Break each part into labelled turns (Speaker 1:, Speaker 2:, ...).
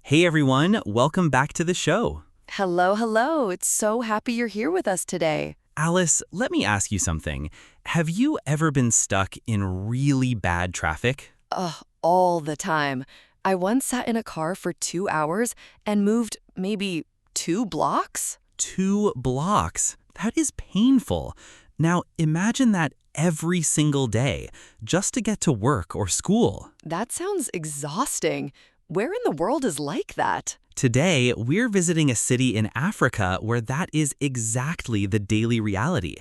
Speaker 1: Hey everyone, welcome back to the show.
Speaker 2: Hello, hello. It's so happy you're here with us today.
Speaker 1: Alice, let me ask you something. Have you ever been stuck in really bad traffic?
Speaker 2: All the time. I once sat in a car for 2 hours and moved maybe 2 blocks.
Speaker 1: 2 blocks. That is painful. Now imagine that every single day, just to get to work or school.
Speaker 2: That sounds exhausting. Where in the world is like that?
Speaker 1: Today, we're visiting a city in Africa where that is exactly the daily reality.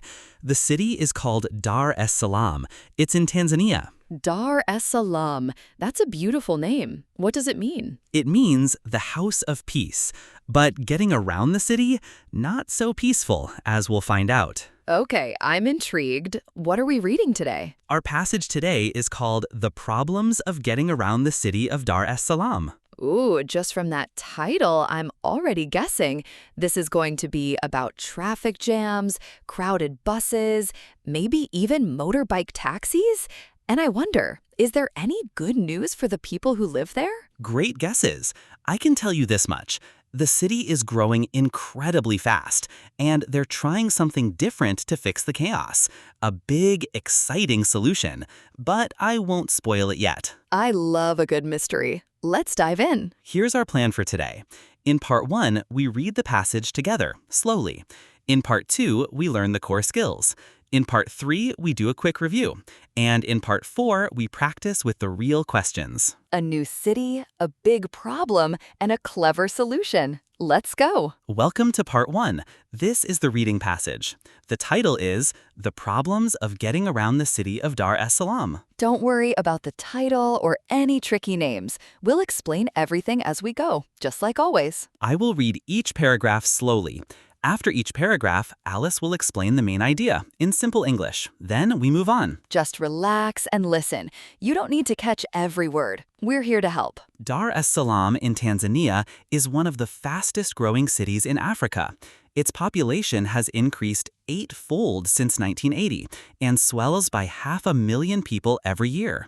Speaker 1: The city is called Dar es Salaam. It's in Tanzania.
Speaker 2: Dar es Salaam. That's a beautiful name. What does it mean?
Speaker 1: It means the house of peace. But getting around the city, not so peaceful, as we'll find out.
Speaker 2: Okay, I'm intrigued. What are we reading today?
Speaker 1: Our passage today is called The Problems of Getting Around the City of Dar es Salaam.
Speaker 2: Ooh, just from that title, I'm already guessing this is going to be about traffic jams, crowded buses, maybe even motorbike taxis? And I wonder, is there any good news for the people who live there?
Speaker 1: Great guesses. I can tell you this much. The city is growing incredibly fast, and they're trying something different to fix the chaos. A big, exciting solution, but I won't spoil it yet.
Speaker 2: I love a good mystery. Let's dive in.
Speaker 1: Here's our plan for today. In part 1, we read the passage together, slowly. In part 2, we learn the core skills. In part 3, we do a quick review. And in part 4, we practice with the real questions.
Speaker 2: A new city, a big problem, and a clever solution. Let's go.
Speaker 1: Welcome to part 1. This is the reading passage. The title is The Problems of Getting Around the City of Dar es Salaam.
Speaker 2: Don't worry about the title or any tricky names. We'll explain everything as we go, just like always.
Speaker 1: I will read each paragraph slowly. After each paragraph, Alice will explain the main idea in simple English. Then we move on.
Speaker 2: Just relax and listen. You don't need to catch every word. We're here to help.
Speaker 1: Dar es Salaam in Tanzania is one of the fastest growing cities in Africa. Its population has increased 8-fold since 1980 and swells by 500,000 people every year.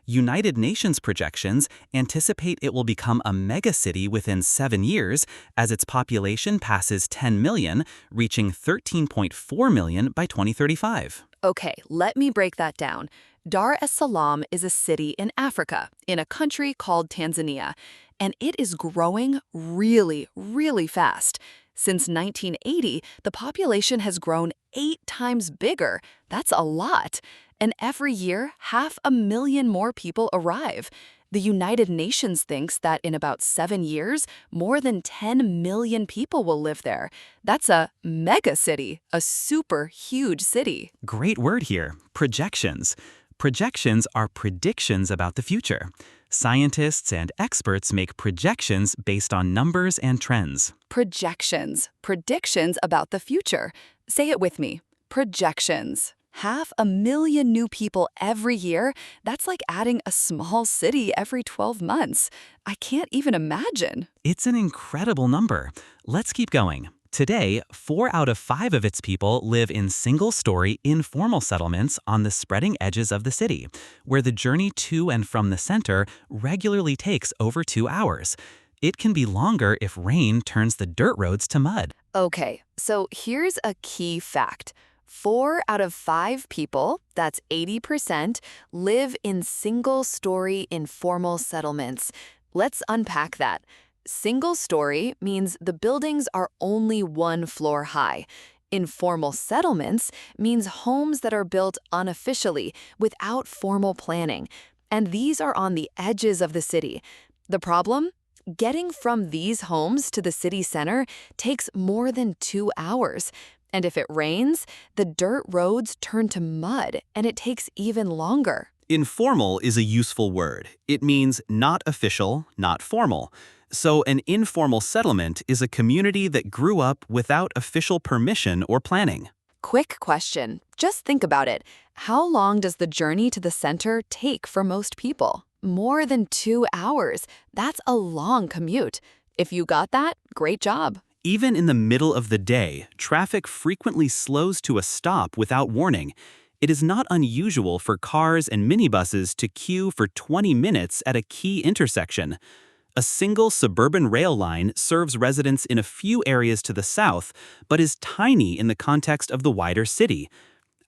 Speaker 1: United Nations projections anticipate it will become a megacity within 7 years as its population passes 10 million, reaching 13.4 million by 2035.
Speaker 2: Okay, let me break that down. Dar es Salaam is a city in Africa, in a country called Tanzania, and it is growing really, really fast. Since 1980, the population has grown 8 times bigger. That's a lot. And every year, 500,000 more people arrive. The United Nations thinks that in about 7 years, more than 10 million people will live there. That's a mega city, a super huge city.
Speaker 1: Great word here, projections. Projections are predictions about the future. Scientists and experts make projections based on numbers and trends.
Speaker 2: Projections, predictions about the future. Say it with me, projections. 500,000 new people every year, that's like adding a small city every 12 months. I can't even imagine.
Speaker 1: It's an incredible number. Let's keep going. Today, 4 out of 5 of its people live in single-story, informal settlements on the spreading edges of the city, where the journey to and from the center regularly takes over 2 hours. It can be longer if rain turns the dirt roads to mud.
Speaker 2: Okay, so here's a key fact. 4 out of 5 people, that's 80%, live in single-story informal settlements. Let's unpack that. Single-story means the buildings are only 1 floor high. Informal settlements means homes that are built unofficially, without formal planning. And these are on the edges of the city. The problem? Getting from these homes to the city center takes more than 2 hours. And if it rains, the dirt roads turn to mud, and it takes even longer.
Speaker 1: Informal is a useful word. It means not official, not formal. So an informal settlement is a community that grew up without official permission or planning.
Speaker 2: Quick question. Just think about it. How long does the journey to the center take for most people? More than 2 hours. That's a long commute. If you got that, great job.
Speaker 1: Even in the middle of the day, traffic frequently slows to a stop without warning. It is not unusual for cars and minibuses to queue for 20 minutes at a key intersection. A single suburban rail line serves residents in a few areas to the south, but is tiny in the context of the wider city.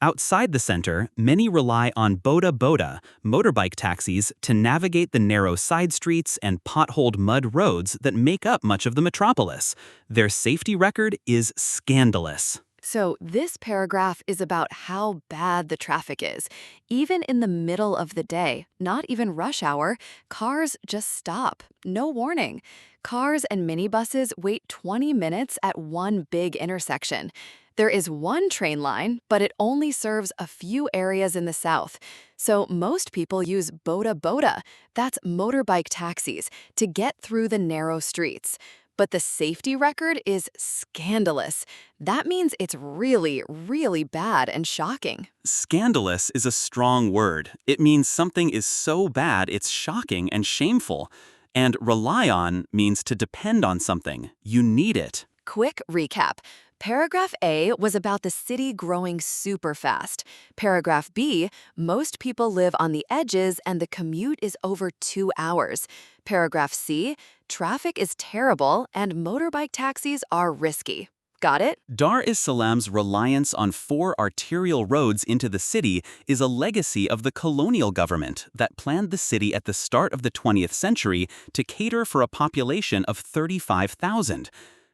Speaker 1: Outside the center, many rely on boda, motorbike taxis, to navigate the narrow side streets and potholed mud roads that make up much of the metropolis. Their safety record is scandalous.
Speaker 2: So this paragraph is about how bad the traffic is. Even in the middle of the day, not even rush hour, cars just stop. No warning. Cars and minibuses wait 20 minutes at one big intersection. There is one train line, but it only serves a few areas in the south. So most people use boda, that's motorbike taxis, to get through the narrow streets. But the safety record is scandalous. That means it's really, really bad and shocking.
Speaker 1: Scandalous is a strong word. It means something is so bad it's shocking and shameful. And rely on means to depend on something. You need it.
Speaker 2: Quick recap. Paragraph A was about the city growing super fast. Paragraph B, most people live on the edges and the commute is over 2 hours. Paragraph C, traffic is terrible and motorbike taxis are risky. Got it?
Speaker 1: Dar es Salaam's reliance on 4 arterial roads into the city is a legacy of the colonial government that planned the city at the start of the 20th century to cater for a population of 35,000.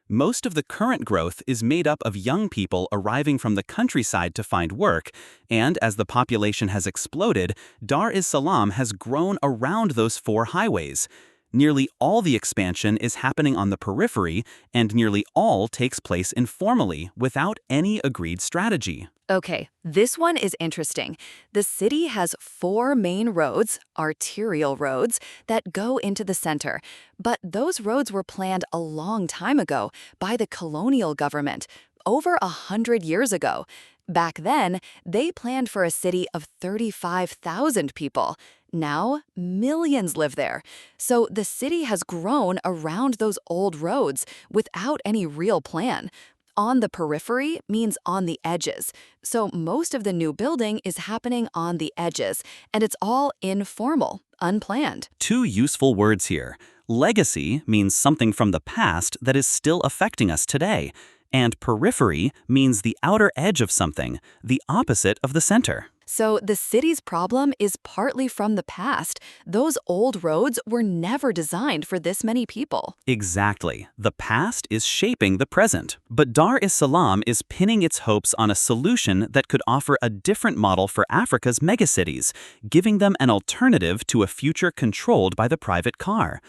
Speaker 1: Most of the current growth is made up of young people arriving from the countryside to find work, and as the population has exploded, Dar es Salaam has grown around those 4 highways. Nearly all the expansion is happening on the periphery, and nearly all takes place informally, without any agreed strategy.
Speaker 2: Okay, this one is interesting. The city has 4 main roads, arterial roads, that go into the center. But those roads were planned a long time ago by the colonial government, over 100 years ago. Back then, they planned for a city of 35,000 people. Now, millions live there. So the city has grown around those old roads without any real plan. On the periphery means on the edges. So most of the new building is happening on the edges, and it's all informal, unplanned.
Speaker 1: 2 useful words here. Legacy means something from the past that is still affecting us today, and periphery means the outer edge of something, the opposite of the center.
Speaker 2: So the city's problem is partly from the past. Those old roads were never designed for this many people.
Speaker 1: Exactly. The past is shaping the present. But Dar es Salaam is pinning its hopes on a solution that could offer a different model for Africa's megacities, giving them an alternative to a future controlled by the private car.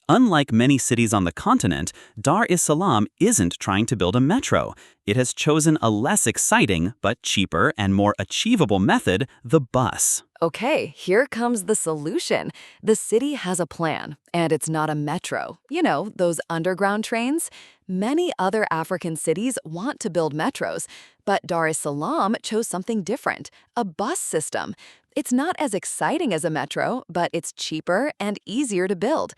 Speaker 1: Unlike many cities on the continent, Dar es Salaam isn't trying to build a metro. It has chosen a less exciting, but cheaper and more achievable method, the bus.
Speaker 2: Okay, here comes the solution. The city has a plan, and it's not a metro. You know, those underground trains? Many other African cities want to build metros, but Dar es Salaam chose something different, a bus system. It's not as exciting as a metro, but it's cheaper and easier to build.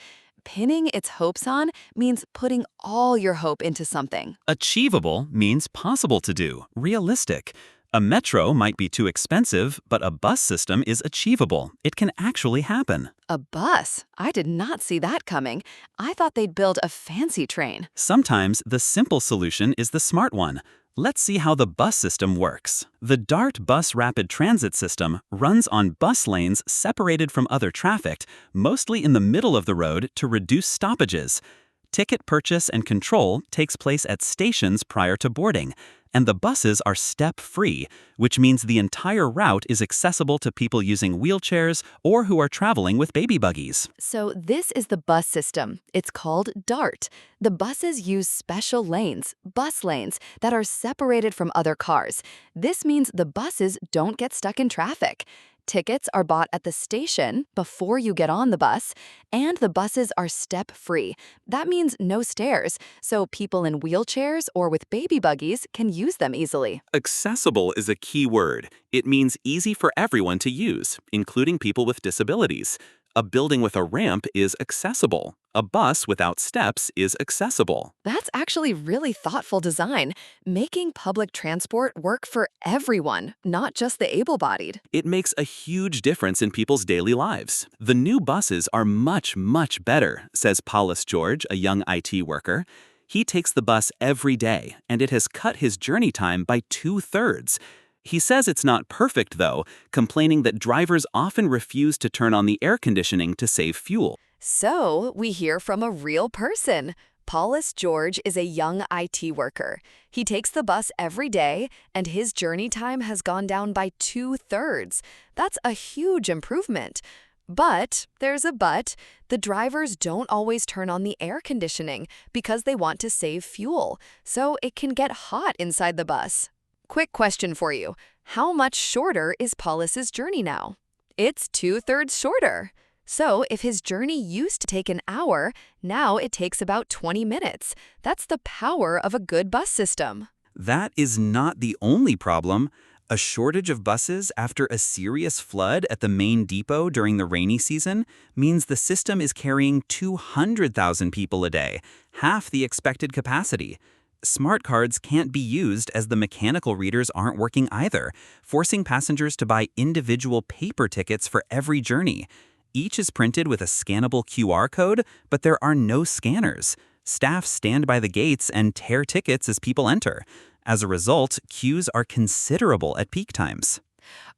Speaker 2: Pinning its hopes on means putting all your hope into something.
Speaker 1: Achievable means possible to do, realistic. A metro might be too expensive, but a bus system is achievable. It can actually happen.
Speaker 2: A bus? I did not see that coming. I thought they'd build a fancy train.
Speaker 1: Sometimes the simple solution is the smart one. Let's see how the bus system works. The DART bus rapid transit system runs on bus lanes separated from other traffic, mostly in the middle of the road to reduce stoppages. Ticket purchase and control takes place at stations prior to boarding, and the buses are step-free, which means the entire route is accessible to people using wheelchairs or who are traveling with baby buggies.
Speaker 2: So this is the bus system. It's called DART. The buses use special lanes, bus lanes, that are separated from other cars. This means the buses don't get stuck in traffic. Tickets are bought at the station before you get on the bus, and the buses are step-free. That means no stairs, so people in wheelchairs or with baby buggies can use them easily.
Speaker 1: Accessible is a key word. It means easy for everyone to use, including people with disabilities. A building with a ramp is accessible. A bus without steps is accessible.
Speaker 2: That's actually really thoughtful design, making public transport work for everyone, not just the able-bodied.
Speaker 1: It makes a huge difference in people's daily lives. The new buses are much, much better, says Paulus George, a young IT worker. He takes the bus every day, and it has cut his journey time by 2/3. He says it's not perfect, though, complaining that drivers often refuse to turn on the air conditioning to save fuel.
Speaker 2: So, we hear from a real person. Paulus George is a young IT worker. He takes the bus every day, and his journey time has gone down by 2/3. That's a huge improvement. But there's a but. The drivers don't always turn on the air conditioning because they want to save fuel, so it can get hot inside the bus. Quick question for you. How much shorter is Paulus's journey now? It's 2/3 shorter. So if his journey used to take an hour, now it takes about 20 minutes. That's the power of a good bus system.
Speaker 1: That is not the only problem. A shortage of buses after a serious flood at the main depot during the rainy season means the system is carrying 200,000 people a day, half the expected capacity. Smart cards can't be used as the mechanical readers aren't working either, forcing passengers to buy individual paper tickets for every journey. Each is printed with a scannable QR code, but there are no scanners. Staff stand by the gates and tear tickets as people enter. As a result, queues are considerable at peak times.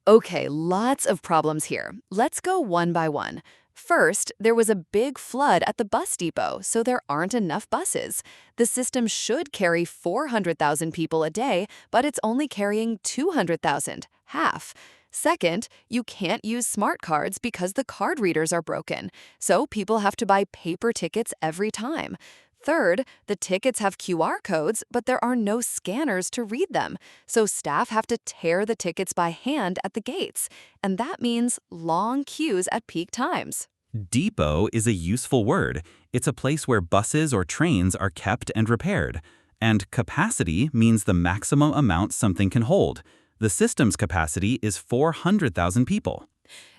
Speaker 2: Okay, lots of problems here. Let's go one by one. First, there was a big flood at the bus depot, so there aren't enough buses. The system should carry 400,000 people a day, but it's only carrying 200,000, half. Second, you can't use smart cards because the card readers are broken, so people have to buy paper tickets every time. Third, the tickets have QR codes, but there are no scanners to read them, so staff have to tear the tickets by hand at the gates, and that means long queues at peak times.
Speaker 1: Depot is a useful word. It's a place where buses or trains are kept and repaired. And capacity means the maximum amount something can hold. The system's capacity is 400,000 people.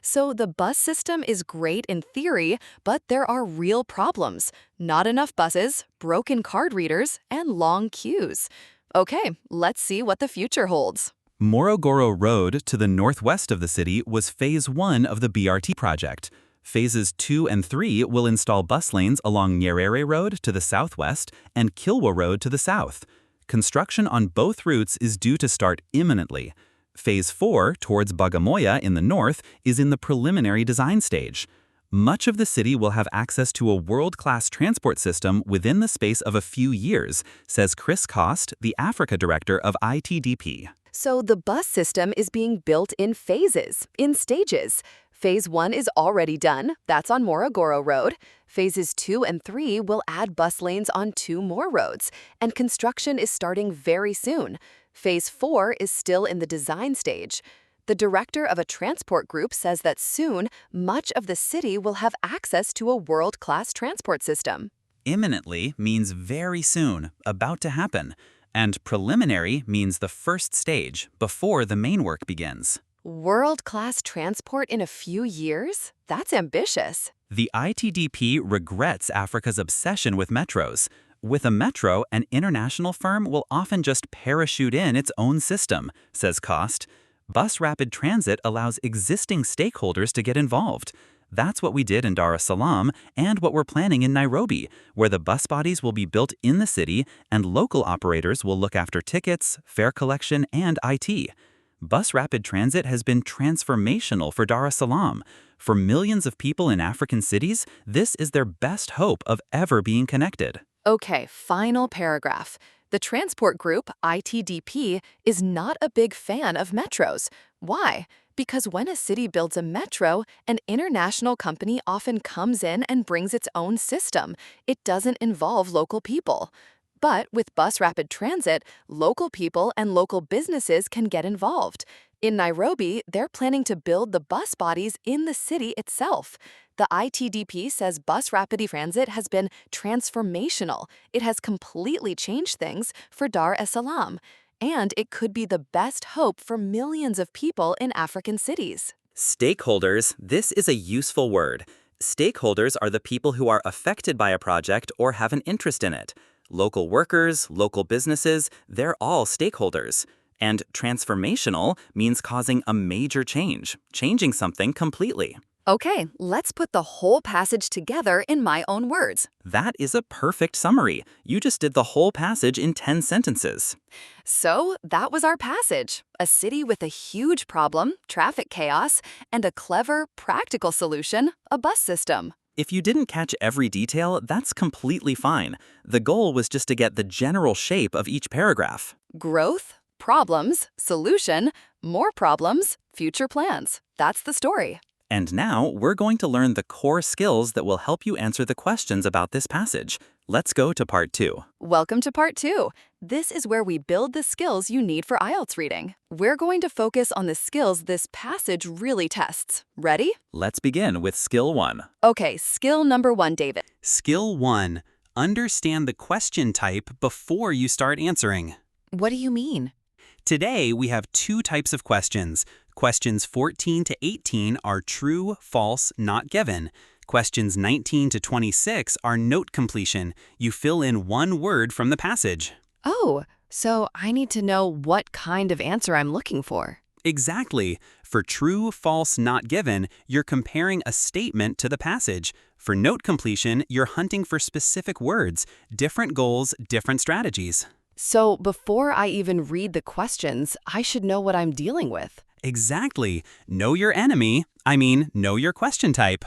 Speaker 2: So the bus system is great in theory, but there are real problems. Not enough buses, broken card readers, and long queues. Okay, let's see what the future holds.
Speaker 1: Morogoro Road to the northwest of the city was phase 1 of the BRT project. Phases 2 and 3 will install bus lanes along Nyerere Road to the southwest and Kilwa Road to the south. Construction on both routes is due to start imminently. Phase 4, towards Bagamoyo in the north, is in the preliminary design stage. Much of the city will have access to a world-class transport system within the space of a few years, says Chris Cost, the Africa director of ITDP.
Speaker 2: So the bus system is being built in phases, in stages. Phase 1 is already done. That's on Morogoro Road. Phases 2 and 3 will add bus lanes on 2 more roads, and construction is starting very soon. Phase 4 is still in the design stage. The director of a transport group says that soon, much of the city will have access to a world-class transport system.
Speaker 1: Imminently means very soon, about to happen. And preliminary means the first stage, before the main work begins.
Speaker 2: World-class transport in a few years? That's ambitious.
Speaker 1: The ITDP regrets Africa's obsession with metros. With a metro, an international firm will often just parachute in its own system, says Cost. Bus rapid transit allows existing stakeholders to get involved. That's what we did in Dar es Salaam and what we're planning in Nairobi, where the bus bodies will be built in the city and local operators will look after tickets, fare collection, and IT. Bus rapid transit has been transformational for Dar es Salaam. For millions of people in African cities, this is their best hope of ever being connected.
Speaker 2: Okay, final paragraph. The transport group, ITDP, is not a big fan of metros. Why? Because when a city builds a metro, an international company often comes in and brings its own system. It doesn't involve local people. But with bus rapid transit, local people and local businesses can get involved. In Nairobi, they're planning to build the bus bodies in the city itself. The ITDP says bus rapid transit has been transformational. It has completely changed things for Dar es Salaam. And it could be the best hope for millions of people in African cities.
Speaker 1: Stakeholders, this is a useful word. Stakeholders are the people who are affected by a project or have an interest in it. Local workers, local businesses, they're all stakeholders. And transformational means causing a major change, changing something completely.
Speaker 2: Okay, let's put the whole passage together in my own words.
Speaker 1: That is a perfect summary. You just did the whole passage in 10 sentences.
Speaker 2: So, that was our passage. A city with a huge problem, traffic chaos, and a clever, practical solution, a bus system.
Speaker 1: If you didn't catch every detail, that's completely fine. The goal was just to get the general shape of each paragraph.
Speaker 2: Growth, problems, solution, more problems, future plans. That's the story.
Speaker 1: And now, we're going to learn the core skills that will help you answer the questions about this passage. Let's go to part 2.
Speaker 2: Welcome to part 2. This is where we build the skills you need for IELTS reading. We're going to focus on the skills this passage really tests. Ready?
Speaker 1: Let's begin with Skill 1.
Speaker 2: Okay, skill number 1, David.
Speaker 1: Skill 1. Understand the question type before you start answering.
Speaker 2: What do you mean?
Speaker 1: Today, we have 2 types of questions. Questions 14 to 18 are true, false, not given. Questions 19 to 26 are note completion. You fill in one word from the passage.
Speaker 2: Oh, so I need to know what kind of answer I'm looking for.
Speaker 1: Exactly. For true, false, not given, you're comparing a statement to the passage. For note completion, you're hunting for specific words, different goals, different strategies.
Speaker 2: So before I even read the questions, I should know what I'm dealing with.
Speaker 1: Exactly. Know your enemy. Know your question type.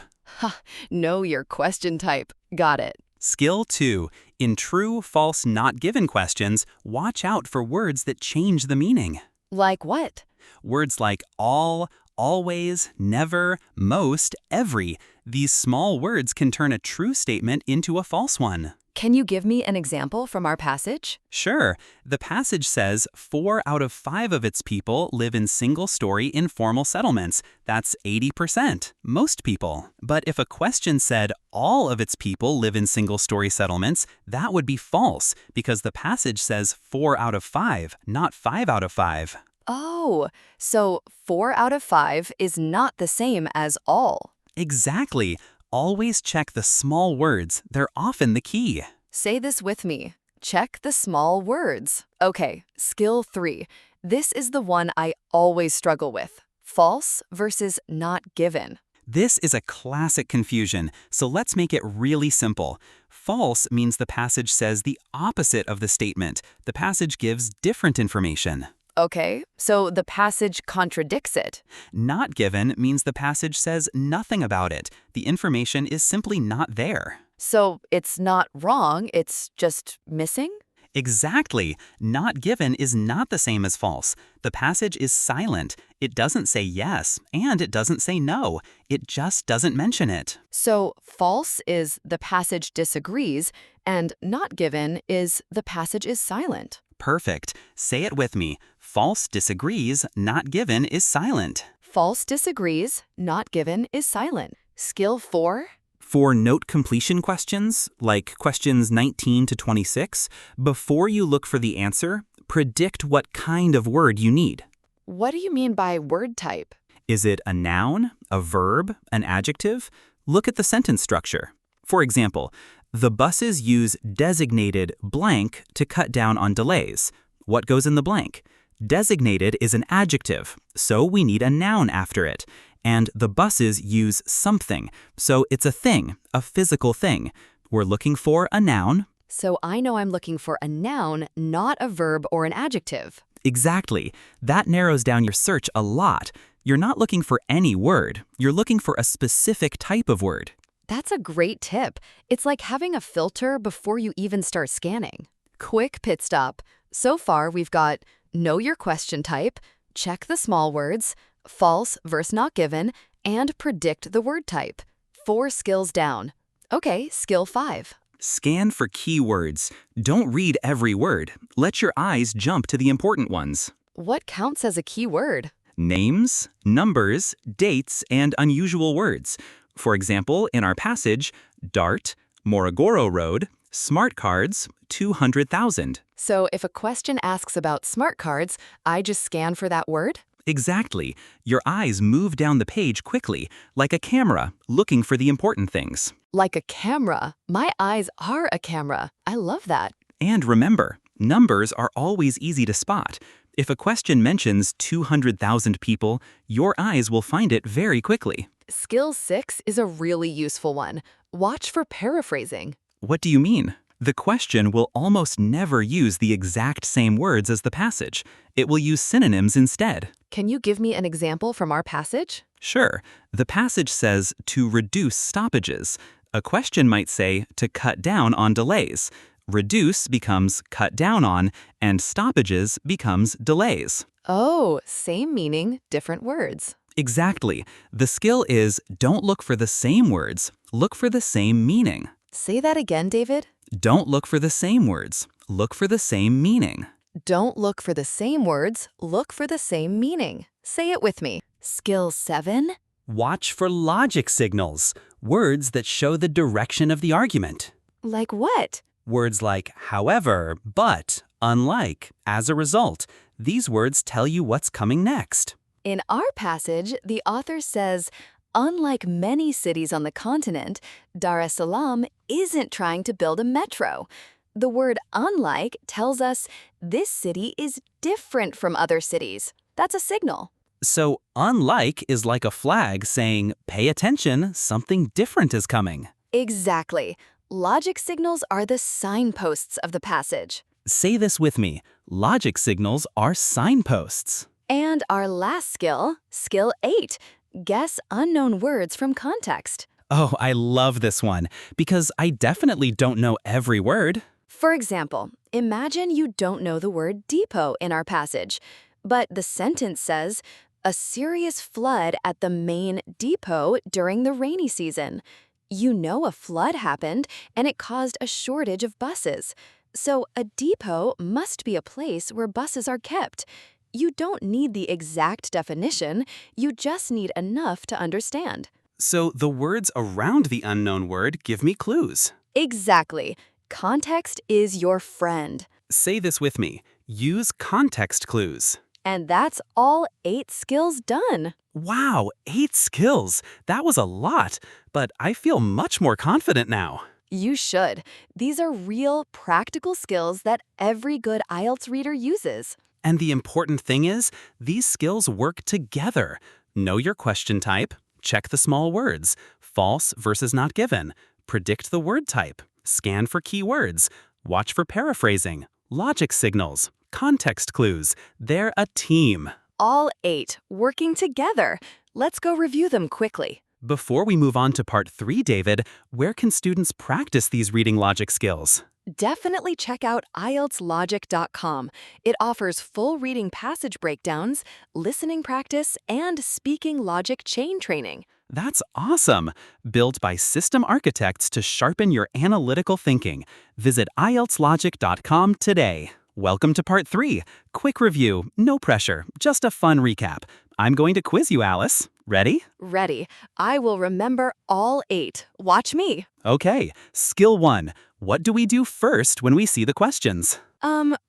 Speaker 2: Know your question type. Got it.
Speaker 1: Skill 2. In true, false, not given questions, watch out for words that change the meaning.
Speaker 2: Like what?
Speaker 1: Words like all, always, never, most, every. These small words can turn a true statement into a false one.
Speaker 2: Can you give me an example from our passage?
Speaker 1: Sure. The passage says 4 out of 5 of its people live in single-story informal settlements. That's 80%, most people. But if a question said all of its people live in single-story settlements, that would be false because the passage says 4 out of 5, not 5 out of 5.
Speaker 2: Oh, so 4 out of 5 is not the same as all.
Speaker 1: Exactly. Always check the small words. They're often the key.
Speaker 2: Say this with me. Check the small words. Okay, skill 3. This is the one I always struggle with. False versus not given.
Speaker 1: This is a classic confusion, so let's make it really simple. False means the passage says the opposite of the statement. The passage gives different information.
Speaker 2: Okay, so the passage contradicts it.
Speaker 1: Not given means the passage says nothing about it. The information is simply not there.
Speaker 2: So it's not wrong, it's just missing?
Speaker 1: Exactly. Not given is not the same as false. The passage is silent. It doesn't say yes, and it doesn't say no. It just doesn't mention it.
Speaker 2: So false is the passage disagrees, and not given is the passage is silent.
Speaker 1: Perfect. Say it with me. False disagrees, not given is silent.
Speaker 2: False disagrees, not given is silent. Skill 4?
Speaker 1: For note completion questions, like questions 19 to 26, before you look for the answer, predict what kind of word you need.
Speaker 2: What do you mean by word type?
Speaker 1: Is it a noun, a verb, an adjective? Look at the sentence structure. For example, the buses use designated blank to cut down on delays. What goes in the blank? Designated is an adjective, so we need a noun after it. And the buses use something, so it's a thing, a physical thing. We're looking for a noun.
Speaker 2: So I know I'm looking for a noun, not a verb or an adjective.
Speaker 1: Exactly. That narrows down your search a lot. You're not looking for any word. You're looking for a specific type of word.
Speaker 2: That's a great tip. It's like having a filter before you even start scanning. Quick pit stop. So far, we've got know your question type, check the small words, false versus not given, and predict the word type. 4 skills down. Okay, skill 5.
Speaker 1: Scan for keywords. Don't read every word. Let your eyes jump to the important ones.
Speaker 2: What counts as a keyword?
Speaker 1: Names, numbers, dates, and unusual words. For example, in our passage, DART, Morogoro Road, smart cards, 200,000.
Speaker 2: So if a question asks about smart cards, I just scan for that word?
Speaker 1: Exactly. Your eyes move down the page quickly, like a camera, looking for the important things.
Speaker 2: Like a camera. My eyes are a camera. I love that.
Speaker 1: And remember, numbers are always easy to spot. If a question mentions 200,000 people, your eyes will find it very quickly.
Speaker 2: Skill 6 is a really useful one. Watch for paraphrasing.
Speaker 1: What do you mean? The question will almost never use the exact same words as the passage. It will use synonyms instead.
Speaker 2: Can you give me an example from our passage?
Speaker 1: Sure. The passage says to reduce stoppages. A question might say to cut down on delays. Reduce becomes cut down on, and stoppages becomes delays.
Speaker 2: Oh, same meaning, different words.
Speaker 1: Exactly. The skill is don't look for the same words, look for the same meaning.
Speaker 2: Say that again, David.
Speaker 1: Don't look for the same words, look for the same meaning.
Speaker 2: Don't look for the same words, look for the same meaning. Say it with me. Skill 7.
Speaker 1: Watch for logic signals, words that show the direction of the argument.
Speaker 2: Like what?
Speaker 1: Words like however, but, unlike, as a result. These words tell you what's coming next.
Speaker 2: In our passage, the author says, unlike many cities on the continent, Dar es Salaam isn't trying to build a metro. The word unlike tells us this city is different from other cities. That's a signal.
Speaker 1: So, unlike is like a flag saying, pay attention, something different is coming.
Speaker 2: Exactly. Logic signals are the signposts of the passage.
Speaker 1: Say this with me. Logic signals are signposts.
Speaker 2: And our last skill, skill 8, guess unknown words from context.
Speaker 1: Oh, I love this one, because I definitely don't know every word.
Speaker 2: For example, imagine you don't know the word depot in our passage, but the sentence says, a serious flood at the main depot during the rainy season. You know a flood happened, and it caused a shortage of buses. So a depot must be a place where buses are kept. You don't need the exact definition, you just need enough to understand.
Speaker 1: So the words around the unknown word give me clues.
Speaker 2: Exactly. Context is your friend.
Speaker 1: Say this with me. Use context clues.
Speaker 2: And that's all 8 skills done.
Speaker 1: Wow, 8 skills. That was a lot, but I feel much more confident now.
Speaker 2: You should. These are real, practical skills that every good IELTS reader uses.
Speaker 1: And the important thing is, these skills work together. Know your question type, check the small words, false versus not given, predict the word type, scan for keywords, watch for paraphrasing, logic signals, context clues. They're a team.
Speaker 2: All 8 working together. Let's go review them quickly.
Speaker 1: Before we move on to part 3, David, where can students practice these reading logic skills?
Speaker 2: Definitely check out IELTSlogic.com. It offers full reading passage breakdowns, listening practice, and speaking logic chain training.
Speaker 1: That's awesome! Built by system architects to sharpen your analytical thinking. Visit IELTSlogic.com today. Welcome to part 3. Quick review, no pressure, just a fun recap. I'm going to quiz you, Alice. Ready?
Speaker 2: Ready. I will remember all 8. Watch me.
Speaker 1: Okay, skill 1. What do we do first when we see the questions?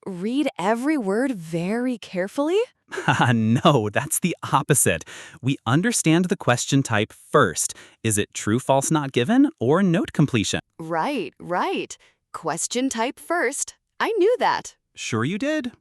Speaker 2: Read every word very carefully?
Speaker 1: Haha, no, that's the opposite. We understand the question type first. Is it true, false, not given, or note completion?
Speaker 2: Right. Question type first. I knew that.
Speaker 1: Sure you did?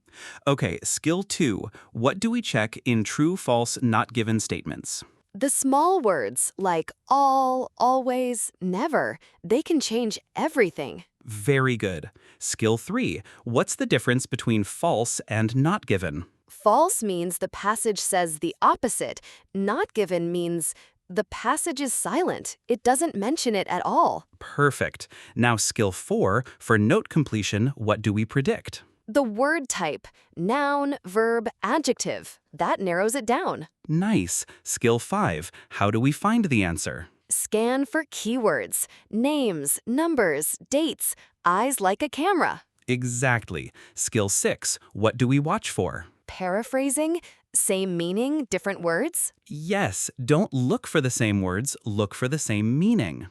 Speaker 1: Okay, skill 2. What do we check in true, false, not given statements?
Speaker 2: The small words like all, always, never, they can change everything.
Speaker 1: Very good. Skill 3. What's the difference between false and not given?
Speaker 2: False means the passage says the opposite. Not given means the passage is silent. It doesn't mention it at all.
Speaker 1: Perfect. Now skill 4. For note completion, what do we predict?
Speaker 2: The word type, noun, verb, adjective. That narrows it down.
Speaker 1: Nice. Skill 5. How do we find the answer?
Speaker 2: Scan for keywords, names, numbers, dates, eyes like a camera.
Speaker 1: Exactly. Skill 6. What do we watch for?
Speaker 2: Paraphrasing, same meaning, different words?
Speaker 1: Yes. Don't look for the same words, look for the same meaning.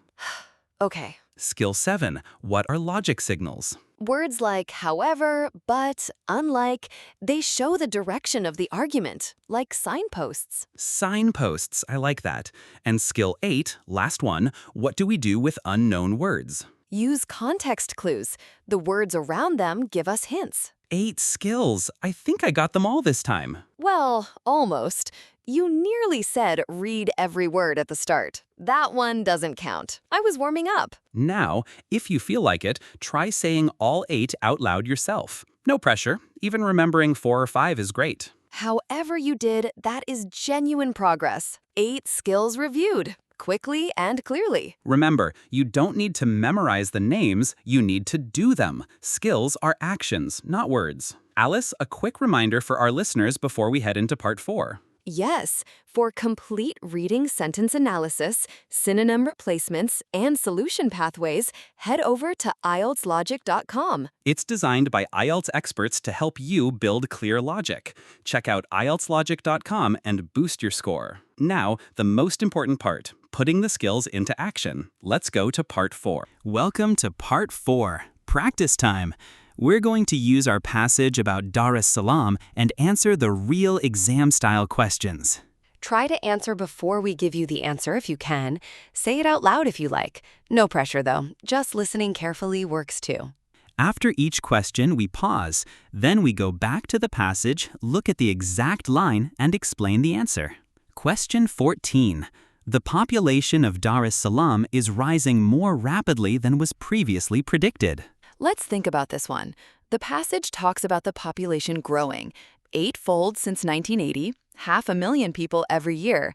Speaker 2: Okay.
Speaker 1: Skill 7. What are logic signals?
Speaker 2: Words like however, but, unlike, they show the direction of the argument, like signposts.
Speaker 1: Signposts, I like that. And skill 8, last one, what do we do with unknown words?
Speaker 2: Use context clues. The words around them give us hints.
Speaker 1: 8 skills. I think I got them all this time.
Speaker 2: Well, almost. You nearly said read every word at the start. That one doesn't count. I was warming up.
Speaker 1: Now, if you feel like it, try saying all 8 out loud yourself. No pressure. Even remembering 4 or 5 is great.
Speaker 2: However you did, that is genuine progress. 8 skills reviewed, quickly and clearly.
Speaker 1: Remember, you don't need to memorize the names, you need to do them. Skills are actions, not words. Alice, a quick reminder for our listeners before we head into part 4.
Speaker 2: Yes, for complete reading sentence analysis, synonym replacements, and solution pathways, head over to IELTSlogic.com.
Speaker 1: It's designed by IELTS experts to help you build clear logic. Check out IELTSlogic.com and boost your score. Now, the most important part, putting the skills into action. Let's go to part 4. Welcome to part 4, practice time. We're going to use our passage about Dar es Salaam and answer the real exam-style questions.
Speaker 2: Try to answer before we give you the answer if you can. Say it out loud if you like. No pressure though, just listening carefully works too.
Speaker 1: After each question, we pause. Then we go back to the passage, look at the exact line, and explain the answer. Question 14. The population of Dar es Salaam is rising more rapidly than was previously predicted.
Speaker 2: Let's think about this one. The passage talks about the population growing, 8-fold since 1980, 500,000 people every year.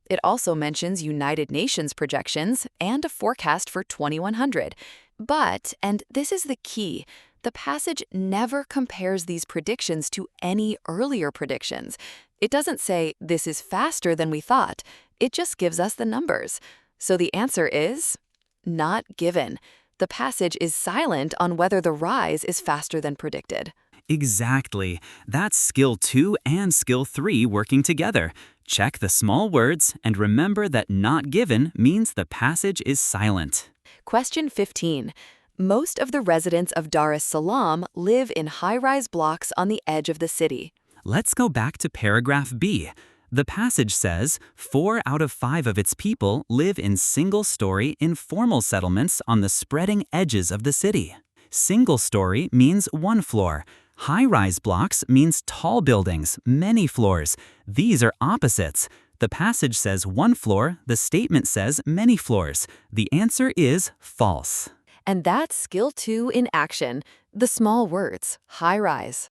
Speaker 2: It also mentions United Nations projections and a forecast for 2100. But, and this is the key, the passage never compares these predictions to any earlier predictions. It doesn't say, this is faster than we thought. It just gives us the numbers. So the answer is not given. The passage is silent on whether the rise is faster than predicted.
Speaker 1: Exactly. That's skill 2 and skill 3 working together. Check the small words and remember that not given means the passage is silent.
Speaker 2: Question 15. Most of the residents of Dar es Salaam live in high-rise blocks on the edge of the city.
Speaker 1: Let's go back to paragraph B. The passage says 4 out of 5 of its people live in single-story informal settlements on the spreading edges of the city. Single-story means one floor. High-rise blocks means tall buildings, many floors. These are opposites. The passage says one floor, the statement says many floors. The answer is false.
Speaker 2: And that's skill 2 in action, the small words, high-rise.